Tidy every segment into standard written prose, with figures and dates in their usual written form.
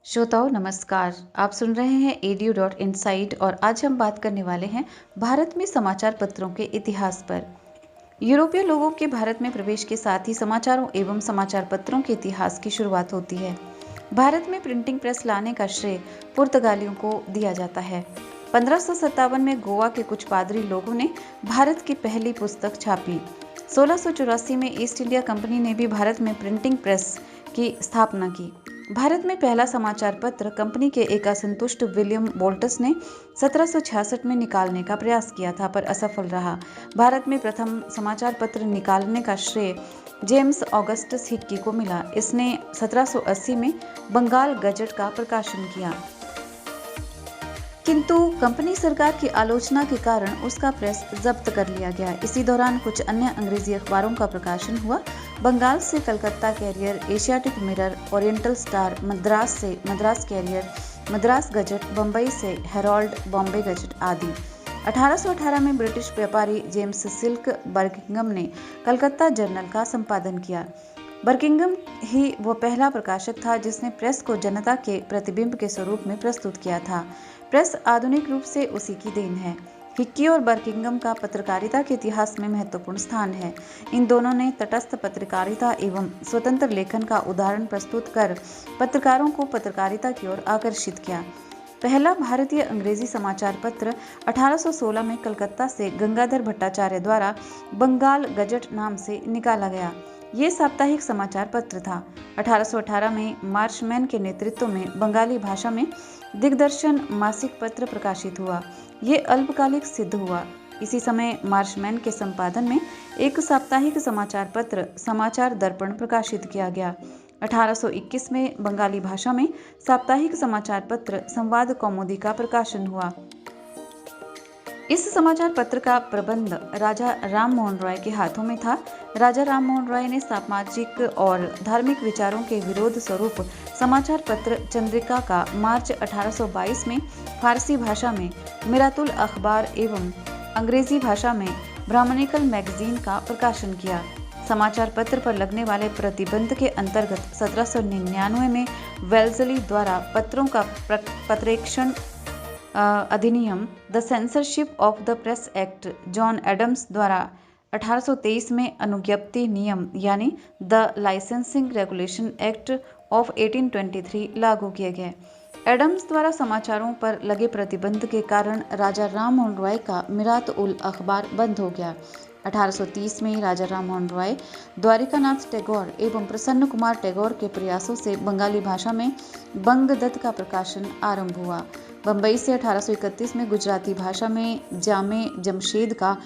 श्रोताओं नमस्कार। आप सुन रहे हैं ADU.Insight और आज हम बात करने वाले हैं भारत में समाचार पत्रों के इतिहास पर। यूरोपीय लोगों के भारत में प्रवेश के साथ ही समाचारों एवं समाचार पत्रों के इतिहास की शुरुआत होती है। भारत में प्रिंटिंग प्रेस लाने का श्रेय पुर्तगालियों को दिया जाता है। 1557 में गोवा के कुछ पादरी लोगों ने भारत की पहली पुस्तक छापी। 1684 में ईस्ट इंडिया कंपनी ने भी भारत में प्रिंटिंग प्रेस की स्थापना की। भारत में पहला समाचार पत्र कंपनी के एक असंतुष्ट विलियम बोल्टस ने 1766 में निकालने का प्रयास किया था, पर असफल रहा। भारत में प्रथम समाचार पत्र निकालने का श्रेय जेम्स ऑगस्टस हिक्की को मिला। इसने 1780 में बंगाल गजट का प्रकाशन किया, किंतु कंपनी सरकार की आलोचना के कारण उसका प्रेस जब्त कर लिया गया। इसी दौरान कुछ अन्य अंग्रेजी अखबारों का प्रकाशन हुआ। बंगाल से Calcutta Courier, Asiatic Mirror, Oriental Star, Madras से मद्रास कैरियर, मद्रास गजट, बम्बई से हेराल्ड, बॉम्बे गजट आदि। 1818 में ब्रिटिश व्यापारी जेम्स सिल्क बर्किंघम ने कलकत्ता जर्नल का संपादन किया। बर्किंघम ही वो पहला प्रकाशक था जिसने प्रेस को जनता के प्रतिबिंब के स्वरूप में प्रस्तुत किया था। प्रेस आधुनिक रूप से उसी की देन है। हिक्की और बर्किंघम का पत्रकारिता के इतिहास में महत्वपूर्ण स्थान है। इन दोनों ने तटस्थ पत्रकारिता एवं स्वतंत्र लेखन का उदाहरण प्रस्तुत कर पत्रकारों को पत्रकारिता की ओर आकर्षित किया। पहला भारतीय अंग्रेजी समाचार पत्र 1816 में कलकत्ता से गंगाधर भट्टाचार्य द्वारा बंगाल गजट नाम से निकाला गया। ये साप्ताहिक समाचार पत्र था। 1818 में मार्शमैन के नेतृत्व में बंगाली भाषा में दिग्दर्शन मासिक पत्र प्रकाशित हुआ। ये अल्पकालिक सिद्ध हुआ। इसी समय मार्शमैन के संपादन में एक साप्ताहिक समाचार पत्र समाचार दर्पण प्रकाशित किया गया। 1821 में बंगाली भाषा में साप्ताहिक समाचार पत्र संवाद कौमुदी का प्रकाशन हुआ। इस समाचार पत्र का प्रबंध राजा राम मोहन रॉय के हाथों में था। राजा राम मोहन रॉय ने सामाजिक और धार्मिक विचारों के विरोध स्वरूप समाचार पत्र चंद्रिका का मार्च 1822 में फारसी भाषा में मिरातुल अखबार एवं अंग्रेजी भाषा में ब्राह्मणिकल मैगजीन का प्रकाशन किया। समाचार पत्र पर लगने वाले प्रतिबंध के अंतर्गत 1799 में वेल्जली द्वारा पत्रों का प्रक्षेपण अधिनियम, the Censorship of the Press Act, John Adams द्वारा 1823 में अनुज्ञप्ति नियम यानी the Licensing Regulation Act of 1823 लागू किए गए। एडम्स द्वारा समाचारों पर लगे प्रतिबंध के कारण राजा राम मोहन रॉय का मिरात उल अखबार बंद हो गया। 1830 में राजा राम मोहन रॉय, द्वारिकानाथ टैगोर एवं प्रसन्न कुमार टैगोर के प्रयासों से बंगाली भाषा में बंगदत्त का प्रकाशन आरंभ हुआ। बम्बई से 1831 में गुजराती भाषा में जामे जमशेद का,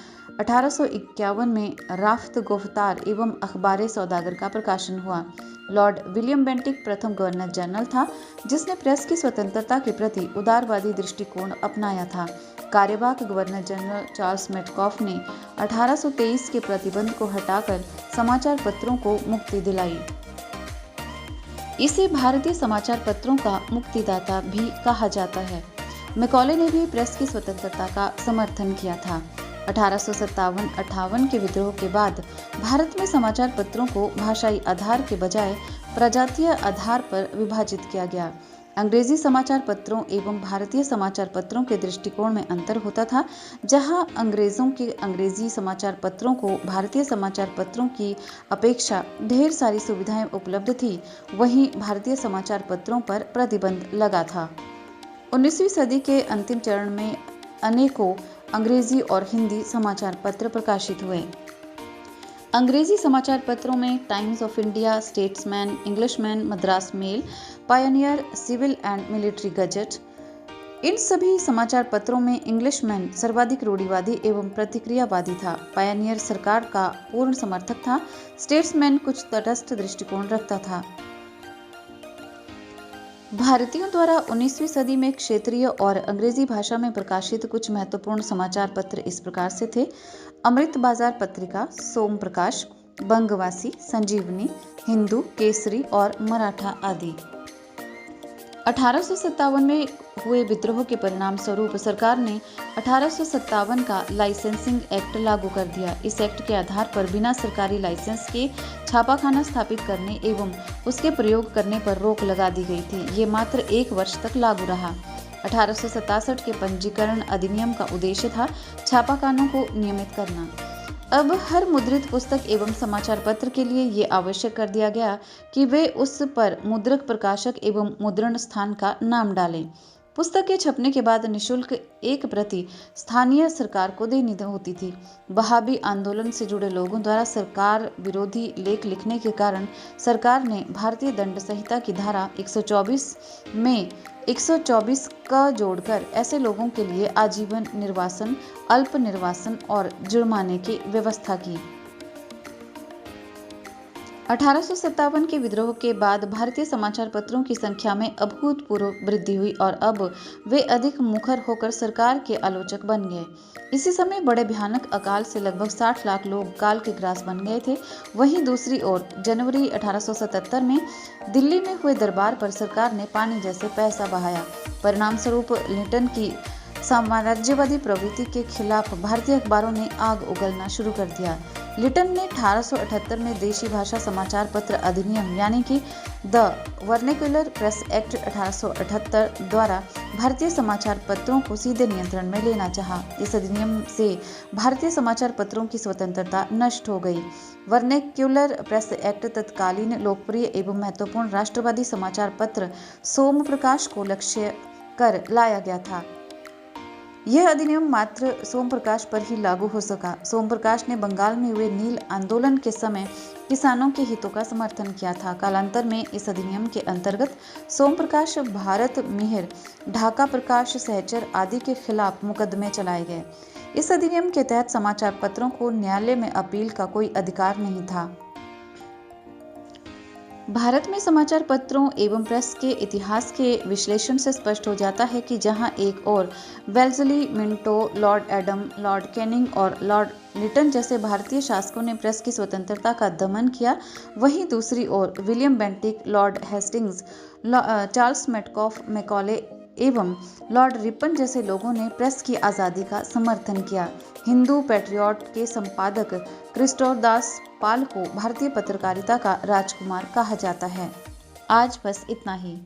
1851 में राफ्त गोफ्तार एवं अखबार सौदागर का प्रकाशन हुआ। लॉर्ड विलियम बेंटिक प्रथम गवर्नर जनरल था जिसने प्रेस की स्वतंत्रता के प्रति उदारवादी दृष्टिकोण अपनाया था। कार्यवाहक गवर्नर जनरल चार्ल्स मेटकॉफ ने 1823 के प्रतिबंध को हटाकर समाचार पत्रों को मुक्ति दिलाई। इसे भारतीय समाचार पत्रों का मुक्तिदाता भी कहा जाता है। मैकॉले ने भी प्रेस की स्वतंत्रता का समर्थन किया था। 1857-58 के विद्रोह के बाद भारत में समाचार पत्रों को भाषाई आधार के बजाय प्रजातीय आधार पर विभाजित किया गया। अंग्रेजी समाचार पत्रों एवं भारतीय समाचार पत्रों के दृष्टिकोण में अंतर होता था। जहां अंग्रेजों के अंग्रेजी समाचार पत्रों को भारतीय समाचार पत्रों की अपेक्षा ढेर सारी सुविधाएं उपलब्ध थी, वहीं भारतीय समाचार पत्रों पर प्रतिबंध लगा था। 19वीं सदी के अंतिम चरण में अनेकों अंग्रेजी और हिंदी समाचार पत्र प्रकाशित हुए। अंग्रेजी समाचार पत्रों में Times of India, Statesman, Englishman, Madras Mail, Pioneer, Civil and Military Gazette. इन सभी समाचार पत्रों में इंग्लिशमैन सर्वाधिक रूढ़िवादी एवं प्रतिक्रियावादी था। पायनियर सरकार का पूर्ण समर्थक था। स्टेट्समैन कुछ तटस्थ दृष्टिकोण रखता था। भारतीयों द्वारा 19वीं सदी में क्षेत्रीय और अंग्रेजी भाषा में प्रकाशित कुछ महत्वपूर्ण समाचार पत्र इस प्रकार से थे: अमृत बाजार पत्रिका, सोम प्रकाश, बंगवासी, संजीवनी, हिंदू, केसरी और मराठा आदि। 1857 में हुए विद्रोह के परिणाम स्वरूप सरकार ने 1857 का लाइसेंसिंग एक्ट लागू कर दिया। इस एक्ट के आधार पर बिना सरकारी लाइसेंस के छापाखाना स्थापित करने एवं उसके प्रयोग करने पर रोक लगा दी गई थी। ये मात्र 1 वर्ष तक लागू रहा। 1867 के पंजीकरण अधिनियम का उद्देश्य था छापाखानों को नियमित करना। अब हर मुद्रित पुस्तक एवं समाचार पत्र के लिए ये आवश्यक कर दिया गया कि वे उस पर मुद्रक, प्रकाशक एवं मुद्रण स्थान का नाम डालें। पुस्तक के छपने के बाद निःशुल्क एक प्रति स्थानीय सरकार को देनी होती थी। वहाबी आंदोलन से जुड़े लोगों द्वारा सरकार विरोधी लेख लिखने के कारण सरकार ने भारतीय दंड संहिता की धारा 124 में 124 का जोड़कर ऐसे लोगों के लिए आजीवन निर्वासन, अल्प निर्वासन और जुर्माने की व्यवस्था की। 1857 के विद्रोह के बाद भारतीय समाचार पत्रों की संख्या में अभूतपूर्व वृद्धि हुई और अब वे अधिक मुखर होकर सरकार के आलोचक बन गए। इसी समय बड़े भयानक अकाल से लगभग 60 लाख लोग काल के ग्रास बन गए थे। वहीं दूसरी ओर जनवरी 1877 में दिल्ली में हुए दरबार पर सरकार ने पानी जैसे पैसा बहाया। परिणाम स्वरूप लिंटन की साम्राज्यवादी प्रवृत्ति के खिलाफ भारतीय अखबारों ने आग उगलना शुरू कर दिया। लिंटन ने 1878 में देशी भाषा समाचार पत्र अधिनियम यानी कि द वर्नेक्युलर प्रेस एक्ट 1878 द्वारा भारतीय समाचार पत्रों को सीधे नियंत्रण में लेना चाहा। इस अधिनियम से भारतीय समाचार पत्रों की स्वतंत्रता नष्ट हो गई। वर्नेक्युलर प्रेस एक्ट तत्कालीन लोकप्रिय एवं महत्वपूर्ण राष्ट्रवादी समाचार पत्र सोमप्रकाश को लक्ष्य कर लाया गया था। यह अधिनियम मात्र सोमप्रकाश पर ही लागू हो सका। सोमप्रकाश ने बंगाल में हुए नील आंदोलन के समय किसानों के हितों का समर्थन किया था। कालांतर में इस अधिनियम के अंतर्गत सोमप्रकाश, भारत मिहिर, ढाका प्रकाश, सहचर आदि के खिलाफ मुकदमे चलाए गए। इस अधिनियम के तहत समाचार पत्रों को न्यायालय में अपील का कोई अधिकार नहीं था। भारत में समाचार पत्रों एवं प्रेस के इतिहास के विश्लेषण से स्पष्ट हो जाता है कि जहां एक ओर Wellesley, Minto, Lord Adam, Lord Canning और लॉर्ड लिंटन जैसे भारतीय शासकों ने प्रेस की स्वतंत्रता का दमन किया, वहीं दूसरी ओर William Bentinck, Lord Hastings, Charles Macaulay एवं लॉर्ड रिपन जैसे लोगों ने प्रेस की आज़ादी का समर्थन किया। हिंदू पैट्रियट के संपादक क्रिस्टोदास पाल को भारतीय पत्रकारिता का राजकुमार कहा जाता है। आज बस इतना ही।